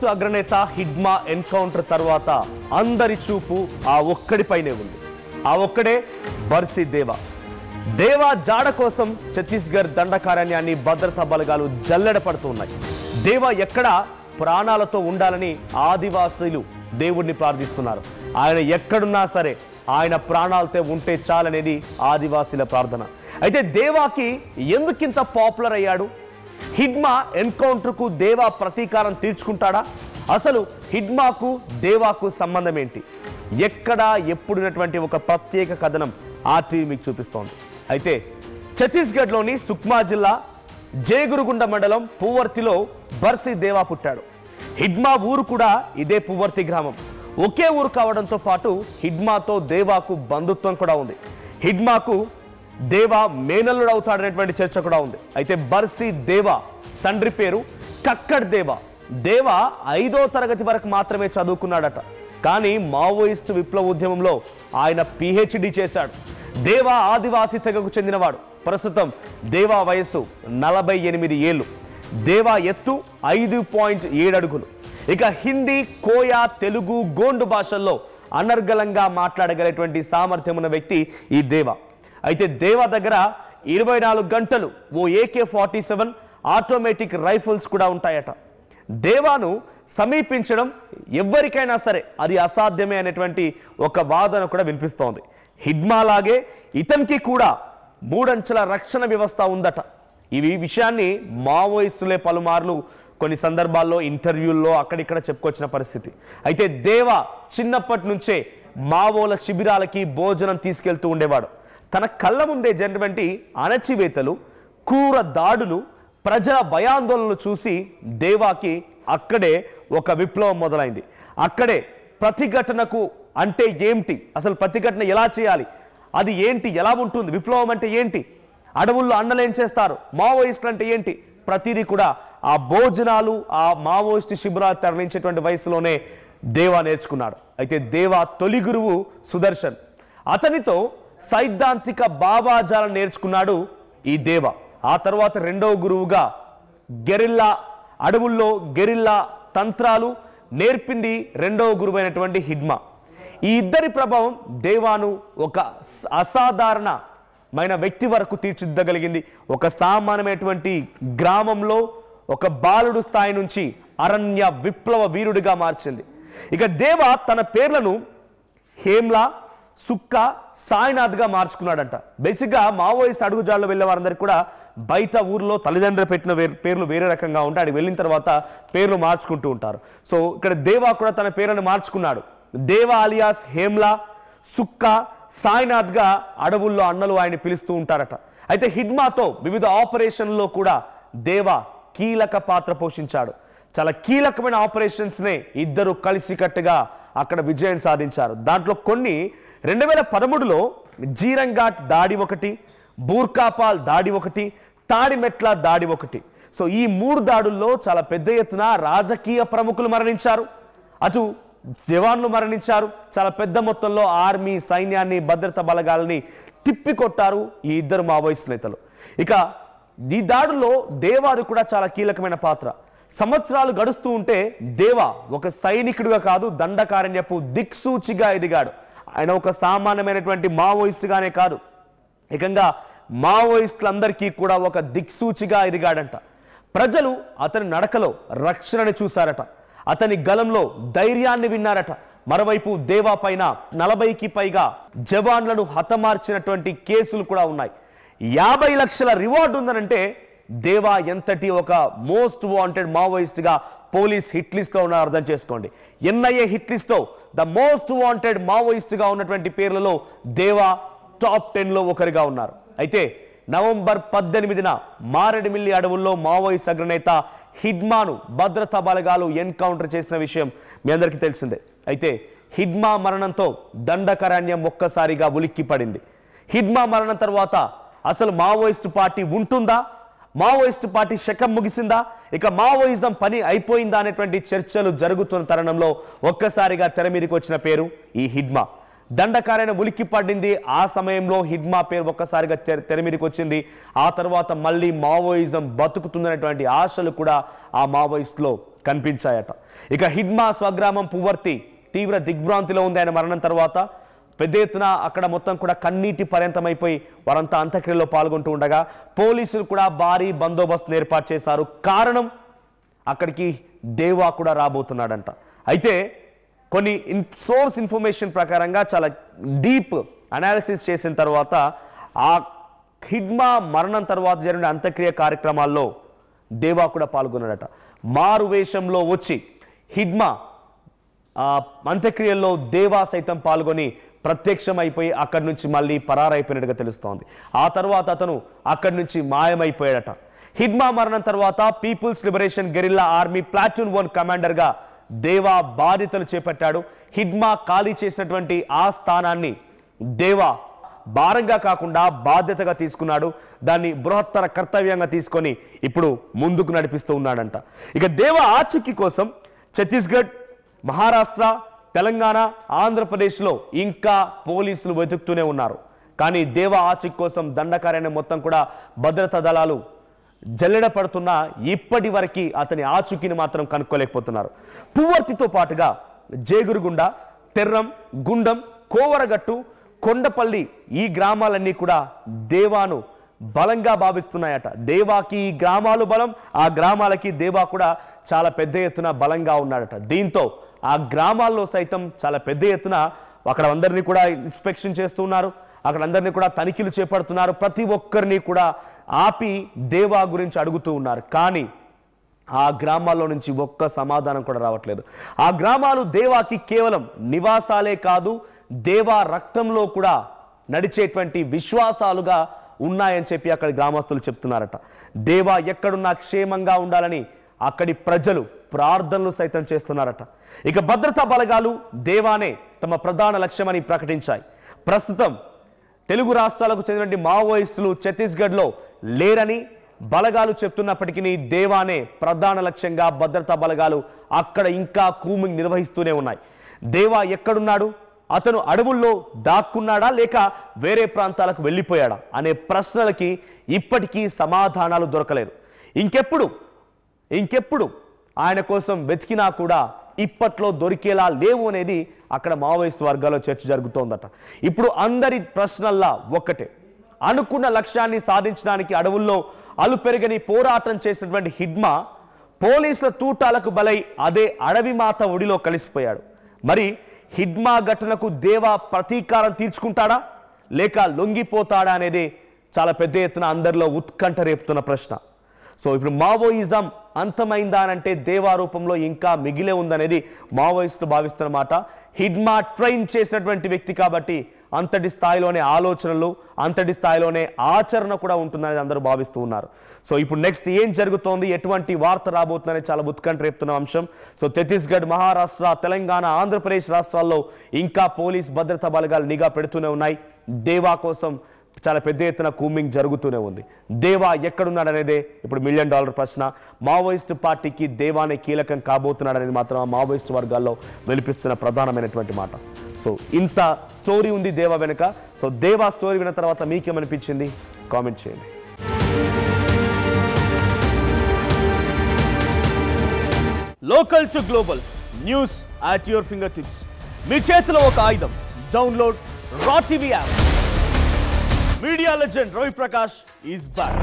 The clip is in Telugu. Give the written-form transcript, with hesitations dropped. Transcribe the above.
మావోయిస్టు అగ్రనేత హిడ్మా ఎన్కౌంటర్ తర్వాత అందరి చూపు ఆ ఒక్కడిపైనే ఉంది. ఆ ఒక్కడే బర్సీ దేవా. దేవా జాడ కోసం ఛత్తీస్గఢ్ దండకారణ్యాన్ని భద్రతా బలగాలు జల్లెడ పడుతున్నాయి. దేవా ఎక్కడ ప్రాణాలతో ఉండాలని ఆదివాసీలు దేవుణ్ణి ప్రార్థిస్తున్నారు. ఆయన ఎక్కడున్నా సరే ఆయన ప్రాణాలతో ఉంటే చాలనేది ఆదివాసీల ప్రార్థన. అయితే దేవాకి ఎందుకింత పాపులర్ అయ్యాడు? హిడ్మా ఎన్కౌంటర్కు దేవా ప్రతీకారం తీర్చుకుంటాడా? అసలు హిడ్మాకు దేవాకు సంబంధం ఏంటి? ఎక్కడా ఎప్పుడున్నటువంటి ఒక ప్రత్యేక కథనం ఆర్టీవీ మీకు చూపిస్తోంది. అయితే ఛత్తీస్గఢ్లోని సుక్మా జిల్లా జేగురుగుండ మండలం పువర్తిలో బర్సీ దేవా పుట్టాడు. హిడ్మా ఊరు కూడా ఇదే పువర్తి గ్రామం. ఒకే ఊరు కావడంతో పాటు హిడ్మాతో దేవాకు బంధుత్వం కూడా ఉంది. హిడ్మాకు దేవా మేనల్లుడు అవుతాడనేటువంటి చర్చ కూడా ఉంది. అయితే బర్సీ దేవా తండ్రి పేరు కక్కడ్ దేవా. దేవా 5వ తరగతి వరకు మాత్రమే చదువుకున్నాడట. కానీ మావోయిస్టు విప్లవ ఉద్యమంలో ఆయన PhD చేశాడు. దేవా ఆదివాసీ తెగకు చెందినవాడు. ప్రస్తుతం దేవా వయస్సు 48 ఏళ్ళు. దేవా ఎత్తు 5.7 అడుగులు. ఇక హిందీ, కోయా, తెలుగు, గోండు భాషల్లో అనర్గళంగా మాట్లాడగలిగేటువంటి సామర్థ్యం ఉన్న వ్యక్తి ఈ దేవా. అయితే దేవా దగ్గర 24 గంటలు ఓ AK-47 ఆటోమేటిక్ రైఫిల్స్ కూడా ఉంటాయట. దేవాను సమీపించడం ఎవరికైనా సరే అది అసాధ్యమే అనేటువంటి ఒక వాదన కూడా వినిపిస్తోంది. హిడ్మాలాగే ఇతనికి కూడా 3 అంచెల రక్షణ వ్యవస్థ ఉందట. ఈ విషయాన్ని మావోయిస్టులే పలుమార్లు కొన్ని సందర్భాల్లో ఇంటర్వ్యూల్లో అక్కడిక్కడ చెప్పుకొచ్చిన పరిస్థితి. అయితే దేవా చిన్నప్పటి నుంచే మావోల శిబిరాలకి భోజనం తీసుకెళ్తూ ఉండేవాడు. తన కళ్ళ ముందే జరిగినటువంటి అణచివేతలు, క్రూర దాడులు, ప్రజల భయాందోళనలు చూసి దేవాకి అక్కడే ఒక విప్లవం మొదలైంది. అక్కడే ప్రతిఘటనకు అంటే ఏంటి, అసలు ప్రతిఘటన ఎలా చేయాలి, అది ఏంటి, ఎలా ఉంటుంది, విప్లవం అంటే ఏంటి, అడవుల్లో అన్నలేం చేస్తారు, మావోయిస్టులు అంటే ఏంటి, ప్రతిదీ కూడా ఆ భోజనాలు, ఆ మావోయిస్టు శిబిరాలు తరలించేటువంటి వయసులోనే దేవా నేర్చుకున్నాడు. అయితే దేవా తొలి గురువు సుదర్శన్. అతనితో సైద్ధాంతిక భావాజాలను నేర్చుకున్నాడు ఈ దేవా. ఆ తర్వాత రెండవ గురువుగా గెరిల్లా, అడవుల్లో గెరిల్లా తంత్రాలు నేర్పింది రెండవ గురువైనటువంటి హిడ్మా. ఈ ఇద్దరి ప్రభావం దేవాను ఒక అసాధారణమైన వ్యక్తి వరకు తీర్చిదిద్దగలిగింది. ఒక సామాన్యమైనటువంటి గ్రామంలో ఒక బాలుడు స్థాయి నుంచి అరణ్య విప్లవ వీరుడిగా మార్చింది. ఇక దేవా తన పేర్లను హేమ్లా, సుక్క, సాయినాథ్గా మార్చుకున్నాడంట. బేసిక్గా మావోయిస్ట్ అడుగుజాడలో వెళ్ళే వారందరికీ కూడా బయట ఊర్లో తల్లిదండ్రులు పెట్టిన పేర్లు వేరే రకంగా ఉంటాయి. అక్కడికి వెళ్ళిన తర్వాత పేర్లు మార్చుకుంటూ ఉంటారు. సో ఇక్కడ దేవా కూడా తన పేరును మార్చుకున్నాడు. దేవా అలియాస్ హేమ్లా, సుక్క, సాయినాథ్గా అడవుల్లో అన్నలు ఆయన పిలుస్తూ ఉంటారట. అయితే హిడ్మాతో వివిధ ఆపరేషన్లలో కూడా దేవా కీలక పాత్ర పోషించాడు. చాలా కీలకమైన ఆపరేషన్స్నే ఇద్దరు కలిసికట్టుగా అక్కడ విజయం సాధించారు. దాంట్లో కొన్ని 2013లో జీరంఘాట్ దాడి ఒకటి, బూర్కాపాల్ దాడి ఒకటి, తాడిమెట్ల దాడి ఒకటి. సో ఈ 3 దాడుల్లో చాలా పెద్ద ఎత్తున రాజకీయ ప్రముఖులు మరణించారు, అటు జవాన్లు మరణించారు. చాలా పెద్ద మొత్తంలో ఆర్మీ, సైన్యాన్ని, భద్రతా బలగాలని తిప్పికొట్టారు ఈ ఇద్దరు మావోయిస్ట్ నేతలు. ఇక ఈ దాడుల్లో దేవాది కూడా చాలా కీలకమైన పాత్ర. సంవత్సరాలు గడుస్తూ ఉంటే దేవా ఒక సైనికుడిగా కాదు, దండకారణ్యపు దిక్సూచిగా ఎదిగాడు. ఆయన ఒక సామాన్యమైనటువంటి మావోయిస్టుగానే కాదు, ఏకంగా మావోయిస్టులందరికీ కూడా ఒక దిక్సూచిగా ఎదిగాడంట. ప్రజలు అతని నడకలో రక్షణని చూశారట, అతని గలంలో ధైర్యాన్ని విన్నారట. మరోవైపు దేవా పైన 40కి పైగా జవాన్లను హతమార్చినటువంటి కేసులు కూడా ఉన్నాయి. 50 లక్షల రివార్డు ఉందనంటే దేవా ఎంతటి ఒక మోస్ట్ వాంటెడ్ మావోయిస్ట్గా పోలీస్ హిట్ లిస్ట్లో ఉన్నారు అర్థం చేసుకోండి. NIA హిట్ లిస్ట్లో ద మోస్ట్ వాంటెడ్ మావోయిస్ట్గా ఉన్నటువంటి పేర్లలో దేవా టాప్ 10లో ఒకరిగా ఉన్నారు. అయితే నవంబర్ 18న మారేడుమిల్లి అడవుల్లో మావోయిస్ట్ అగ్రనేత హిడ్మాను భద్రతా బలగాలు ఎన్కౌంటర్ చేసిన విషయం మీ అందరికీ తెలిసిందే. అయితే హిడ్మా మరణంతో దండకారణ్యం ఒక్కసారిగా ఉలిక్కి పడింది. హిడ్మా మరణం తర్వాత అసలు మావోయిస్టు పార్టీ ఉంటుందా, మావోయిస్టు పార్టీ శకం ముగిసిందా, ఇక మావోయిజం పని అయిపోయిందా అనేటువంటి చర్చలు జరుగుతున్న తరుణంలో ఒక్కసారిగా తెర మీదకి వచ్చిన పేరు ఈ హిడ్మా. దండకారణ్యం ఉలిక్కి పడింది. ఆ సమయంలో హిడ్మా పేరు ఒక్కసారిగా తెర మీదకి వచ్చింది. ఆ తర్వాత మళ్ళీ మావోయిజం బతుకుతుందనేటువంటి ఆశలు కూడా ఆ మావోయిస్టులో కనిపించాయట. ఇక హిడ్మా స్వగ్రామం పువర్తి తీవ్ర దిగ్భ్రాంతిలో ఉంది ఆయన మరణం తర్వాత. పెద్ద ఎత్తున అక్కడ మొత్తం కూడా కన్నీటి పర్యంతమైపోయి వారంతా అంత్యక్రియలో పాల్గొంటూ ఉండగా పోలీసులు కూడా భారీ బందోబస్తును ఏర్పాటు చేశారు. కారణం అక్కడికి దేవా కూడా రాబోతున్నాడంట. అయితే కొన్ని సోర్స్ ఇన్ఫర్మేషన్ ప్రకారంగా చాలా డీప్ అనాలిసిస్ చేసిన తర్వాత ఆ హిడ్మా మరణం తర్వాత జరిగిన అంత్యక్రియ కార్యక్రమాల్లో దేవా కూడా పాల్గొన్నాడట. మారు వేషంలో వచ్చి హిడ్మా అంత్యక్రియల్లో దేవా సైతం పాల్గొని ప్రత్యక్షమైపోయి అక్కడి నుంచి మళ్ళీ పరారైపోయినట్టుగా తెలుస్తోంది. ఆ తర్వాత అతను అక్కడి నుంచి మాయమైపోయాడట. హిడ్మా మరణం తర్వాత people's liberation guerrilla army platoon 1 కమాండర్గా దేవా బాధ్యతలు చేపట్టాడు. హిడ్మా ఖాళీ చేసినటువంటి ఆ స్థానాన్ని దేవా భారంగా కాకుండా బాధ్యతగా తీసుకున్నాడు. దాన్ని బృహత్తర కర్తవ్యంగా తీసుకొని ఇప్పుడు ముందుకు నడిపిస్తూ ఉన్నాడంట. ఇక దేవా ఆచూకీ కోసం ఛత్తీస్గఢ్, మహారాష్ట్ర, తెలంగాణ, ఆంధ్రప్రదేశ్లో ఇంకా పోలీసులు వెతుకుతూనే ఉన్నారు. కానీ దేవా ఆచూకీ కోసం దండకారణ్యం మొత్తం కూడా భద్రతా దళాలు జల్లెడ పడుతున్నా ఇప్పటి వరకు అతని ఆచూకీని మాత్రం కనుక్కోలేకపోతున్నారు. పువ్వర్తితో పాటుగా జేగురుగుండ, తెర్రం, గుండం, కోవరగట్టు, కొండపల్లి ఈ గ్రామాలన్నీ కూడా దేవాను బలంగా భావిస్తున్నాయట. దేవాకి ఈ గ్రామాలు బలం, ఆ గ్రామాలకి దేవా కూడా చాలా పెద్ద ఎత్తున బలంగా ఉన్నాడట. దీంతో ఆ గ్రామాల్లో సైతం చాలా పెద్ద ఎత్తున అక్కడ అందరినీ కూడా ఇన్స్పెక్షన్ చేస్తున్నారు, అక్కడ అందరినీ కూడా తనిఖీలు చేపడుతున్నారు. ప్రతి ఒక్కరిని కూడా ఆపి దేవా గురించి అడుగుతూ ఉన్నారు. కానీ ఆ గ్రామాల్లో నుంచి ఒక్క సమాధానం కూడా రావట్లేదు. ఆ గ్రామాలు దేవాకి కేవలం నివాసాలే కాదు, దేవా రక్తంలో కూడా నడిచేటువంటి విశ్వాసాలుగా ఉన్నాయని చెప్పి అక్కడి గ్రామస్తులు చెప్తున్నారట. దేవా ఎక్కడున్నా క్షేమంగా ఉండాలని అక్కడి ప్రజలు ప్రార్థనలు సైతం చేస్తున్నారట. ఇక భద్రతా బలగాలు దేవానే తమ ప్రధాన లక్ష్యమని ప్రకటించాయి. ప్రస్తుతం తెలుగు రాష్ట్రాలకు చెందిన మావోయిస్టులు ఛత్తీస్గఢ్లో లేరని బలగాలు చెప్తున్నప్పటికీ దేవానే ప్రధాన లక్ష్యంగా భద్రతా బలగాలు అక్కడ ఇంకా కూమింగ్ నిర్వహిస్తూనే ఉన్నాయి. దేవా ఎక్కడున్నాడు? అతను అడవుల్లో దాక్కున్నాడా లేక వేరే ప్రాంతాలకు వెళ్ళిపోయాడా అనే ప్రశ్నలకి ఇప్పటికీ సమాధానాలు దొరకలేదు. ఇంకెప్పుడు ఆయన కోసం వెతికినా కూడా ఇప్పట్లో దొరికేలా లేవు అనేది అక్కడ మావోయిస్ట్ వర్గాల్లో చర్చ జరుగుతోందట. ఇప్పుడు అందరి ప్రశ్నల్లా ఒక్కటే, అనుకున్న లక్ష్యాన్ని సాధించడానికి అడవుల్లో అలుపెరగని పోరాటం చేసినటువంటి హిడ్మా పోలీసుల తూటాలకు బలై అదే అడవి మాత ఒడిలో కలిసిపోయాడు. మరి హిడ్మా ఘటనకు దేవా ప్రతీకారం తీర్చుకుంటాడా లేక లొంగిపోతాడా అనేది చాలా పెద్ద ఎత్తున అందరిలో ఉత్కంఠ రేపుతున్న ప్రశ్న. సో ఇప్పుడు మావోయిజం అంతమైందా అంటే దేవా రూపంలో ఇంకా మిగిలే ఉందనేది మావోయిస్టులు భావిస్తున్నమాట. హిడ్మా ట్రైన్ చేసినటువంటి వ్యక్తి కాబట్టి అంతటి స్థాయిలోనే ఆలోచనలు, అంతటి స్థాయిలోనే ఆచరణ కూడా ఉంటుందనేది అందరూ భావిస్తూ ఉన్నారు. సో ఇప్పుడు నెక్స్ట్ ఏం జరుగుతోంది, ఎటువంటి వార్త రాబోతుందనే చాలా ఉత్కంఠ రేపుతున్న అంశం. సో ఛత్తీస్గఢ్, మహారాష్ట్ర, తెలంగాణ, ఆంధ్రప్రదేశ్ రాష్ట్రాల్లో ఇంకా పోలీస్ భద్రతా బలగాలు నిఘా పెడుతూనే ఉన్నాయి. దేవా కోసం చాలా పెద్ద ఎత్తున కూమింగ్ జరుగుతూనే ఉంది. దేవా ఎక్కడున్నాడనేదే ఇప్పుడు $1 మిలియన్ ప్రశ్న. మావోయిస్టు పార్టీకి దేవానే కీలకం కాబోతున్నాడనేది మాత్రం ఆ మావోయిస్టు వర్గాల్లో వెలిపిస్తున్న ప్రధానమైనటువంటి మాట. సో ఇంత స్టోరీ ఉంది దేవా వెనుక. సో దేవా స్టోరీ విన్న తర్వాత మీకేమనిపించింది కామెంట్ చేయండి. Local to global news at your fingertips. మీ చేతిలో ఒక ఆయుధం. Download Raw TV app. Media legend Ravi Prakash is back.